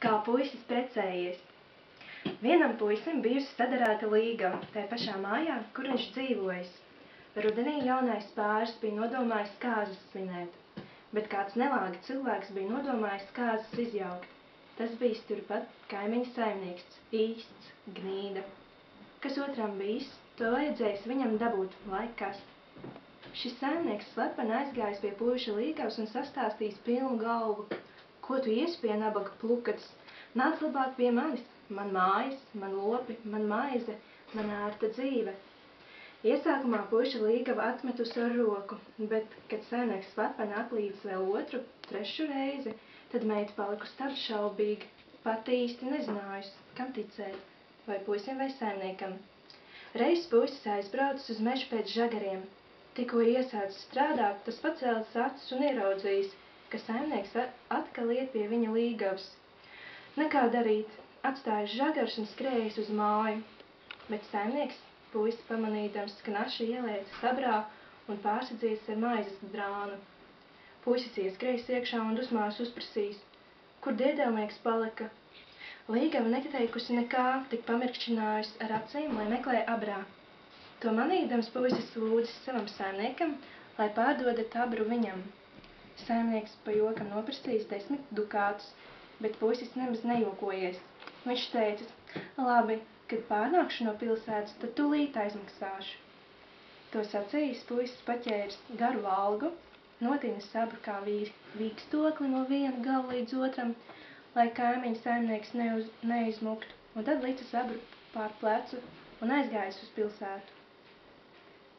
Kā puisis precējies. Vienam puisim bijusi sadarēta līgava tajā pašā mājā, kur viņš dzīvojis. Rudenī jaunais pāris bija nodomājis kāzas svinēt, bet kāds nelāga cilvēks bija nodomājis kāzas izjaukt. Tas bijis turpat kaimiņa saimnieks, īsts, gnīda. Kas otram bijis, to vajadzējis viņam dabūt, lai kas. Šis saimnieks slepeni aizgājis pie puiša līgavas un sastāstījis pilnu galvu. Ko tu iesi pie nabaga plukatas? Nāc labāk pie manis, man mājas, man lopi, man maize, man ērta dzīve. Iesākumā puiša līgava atmetusi ar roku, bet, kad saimnieks slepeni atlīdz vēl otru, trešu reizi, tad meita palikusi tad šaubīga, pat īsti nezinājusi, kam ticēt, vai puisim vai saimniekam. Reiz puisis aizbraucis uz mežu pēc žagariem. Tikko iesācis strādāt, tas pacēlis acis un ieraudzījis, ka saimnieks atkal iet pie viņa līgavas. Nekā darīt, atstājis žagars un skrējis uz māju, bet saimnieks puisi pamanīdams, ka naši ielēca sabrā un pārsadzies ar maizes drānu. Puisis ieskrējis iekšā un dusmās uzprasījis, kur diedelnieks palika. Līgava neteikusi nekā, tik pamirkšķinājusi ar acīm, lai meklē abrā. To manīdams puisis lūdzis savam saimniekam, lai pārdodat abru viņam. Saimnieks pa jokam noprasījis 10 dukātus, bet puisis nemaz nejokojies. Viņš teica, labi, kad pārnākšu no pilsētas, tad tūlīt aizmaksāšu. To sacījis, puisis paķēris garu valgu, notina sabru kā vīkstokli no viena gala līdz otram, lai kaimiņa saimnieks neizmuktu, un tad lica sabru pār plecu un aizgājis uz pilsētu.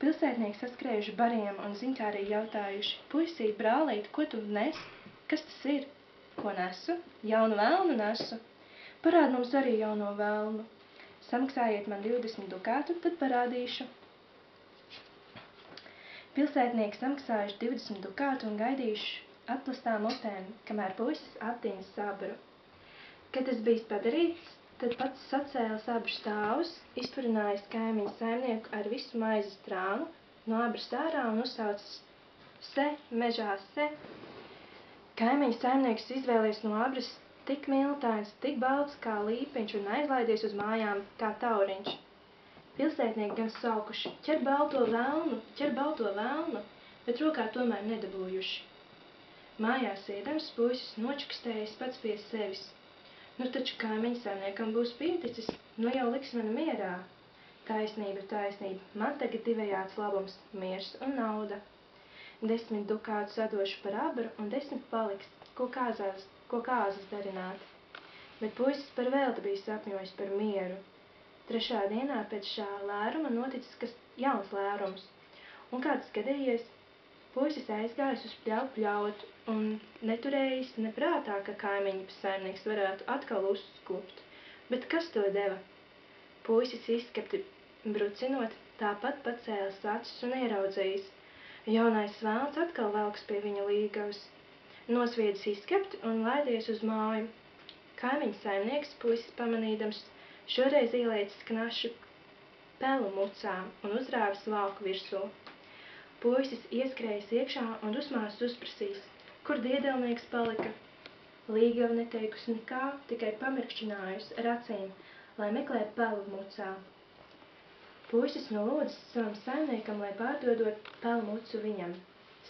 Pilsētnieki saskrējuši bariem un ziņkārīgi jautājuši, puisī, brālīt, ko tu nes? Kas tas ir? Ko nesu? Jaunu velnu nesu. Parād mums arī jauno velnu. Samaksājiet man 20 dukātu, tad parādīšu. Pilsētnieki samaksājuši 20 dukātu un gaidījuši atplastām mutēm, kamēr puisis attīna sabru. Kad tas bijis padarīts, tad pats sacēlis abru stāvus, izpurinājis kaimiņu saimnieku ar visu maizes drānu, no abras ārā un uzsaucis se, mežā se. Kaimiņu saimnieks izvēlies no abras tik miltains, tik balts kā līpiņš un aizlaidies uz mājām kā tauriņš. Pilsētnieki gan saukuši, ķer balto velnu, bet rokā tomēr nedabūjuši. Mājās iedams puisis nočukstējis pats pie sevis. Nu taču kaimiņa saimniekam būs pieticis, nu jau liks mani mierā. Taisnība, man tagad divējāds labums, miers un nauda. 10 dukātus atdošu par abru un 10 paliks, ko kāzas darināt. Bet puisis par velti bija sapņojis par mieru. 3. dienā pēc šā lēruma noticis kas jauns lērums. Un kāds gadījies? Puisis aizgājis uz pļautu un neturējis neprātā, ka kaimiņa saimnieks varētu atkal uzsklupt. Bet kas to deva? Puisis izskapti brucinot, tāpat pacēlis acis un ieraudzījis. Jaunais velns atkal velks pie viņa līgavas. Nosviedis izskapti un laidies uz māju. Kaimiņa saimnieks puisis pamanīdams šoreiz ielēcis knašu pelu mucā un uzrāvis valku virsū. Puisis ieskrējis iekšā un dusmās uzprasīs, kur diedelnieks palika. Līgava neteikusi nekā, tikai pamirkšķinājusi ar acīm, lai meklē pelu mucā. Puisis nolūdzis savam saimniekam, lai pārdodot pelu mucu viņam.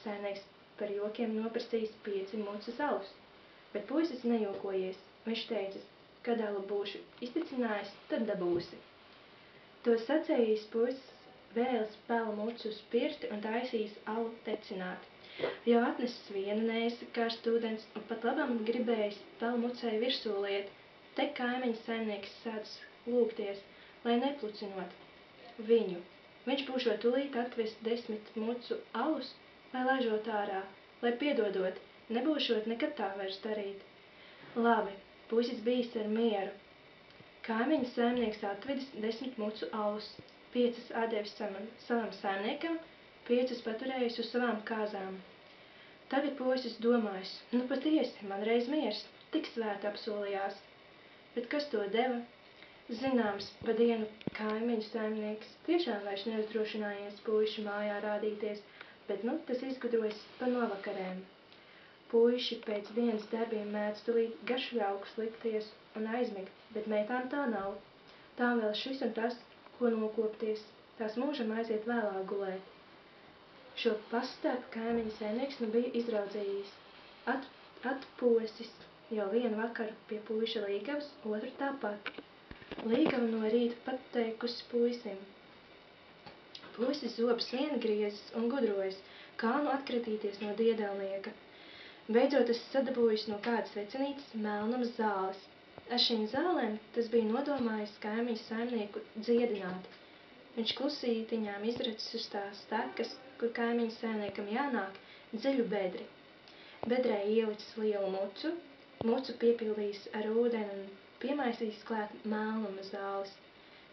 Saimnieks par jokiem noprasījis 5 mucas alus, bet puisis nejokojies. Viņš teicis, kad alu būšu izticinājis, tad dabūsi. To sacējis puisis vēlis pelu mucu uz pirti un taisījis alu tecināt. Jau atnesis vienu nēsi karstu ūdens un pat labam gribējis pelu mucai virsū liet, te kaimiņa saimnieks sācis lūgties, lai neplucinot viņu. Viņš būšot tūlīt atvest 10 mucu alus, lai laižot ārā, lai piedodot, nebūšot nekad tā vairs darīt. Labi, puisis bijis ar mieru. Kaimiņa saimnieks atvedis 10 mucu alus. 5 atdevis savam saimniekam, 5 paturējis uz savām kāzām. Tagad puisis domājis, nu patiesi, man reiz miers, tik svēti apsolījās. Bet kas to deva? Zināms, pa dienu kaimiņu saimnieks tiešām vairs neuzdrošinājies puiši mājā rādīties, bet tas izgudrojas pa novakarēm. Puiši pēc dienas darbiem mēdz tulīt garšļaukus likties un aizmigt, bet meitām tā nav. Tām vēl šis un tas, ko nokopties, tās mūžam aiziet vēlāk gulēt. Šo pastarpu kaimiņa saimnieks nu bija izraudzījis. Atposis jau vienu vakaru pie puiša līgavas, otru tāpat. Līgava no rīta pateikusi puisim. Puisis zobus vien griezis un gudrojas, kā nu atkritīties no diedelnieka. Beidzot es sadabūjis no kādas vecinītes melnamas zāles. Ar šīm zālēm tas bija nodomājis kaimiņu saimnieku dziedināt. Viņš klusītiņām izracis uz tās takas, kur kaimiņu saimniekam jānāk, dziļu bedri. Bedrē ielicis lielu mucu piepildījis ar ūdeni un piemaisījis klāt melnuma zāles.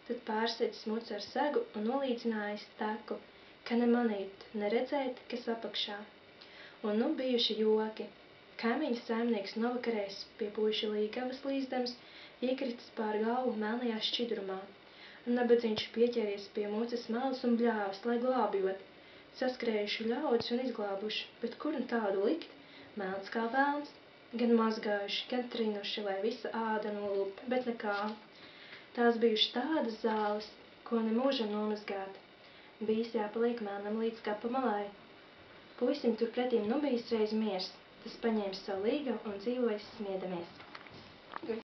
Tad pārsēdis mucu ar segu un nolīdzinājis taku, ka ne manīt, ne redzēt, kas apakšā. Un nu bijuši joki. Kaimiņa saimnieks novakarēs pie puiša līgavas līzdams, iekritis pār galvu melnajā šķidrumā. Nabadzīņš pieķēries pie mucas malas un bļāvis, lai glābjot. Saskrējuši ļaudis un izglābuši, bet kur nu tādu likt? Melns kā velns, gan mazgājuši, gan trinuši, lai visa āda nolup, bet nekā. Tās bijuši tādas zāles, ko nemūžam nomazgāt. Bijis jāpaliek melnam līdz kapa malai. Puisim turpretīm nu bijis reiz miers, tas paņēma savu līgavu un dzīvojis smiedamies.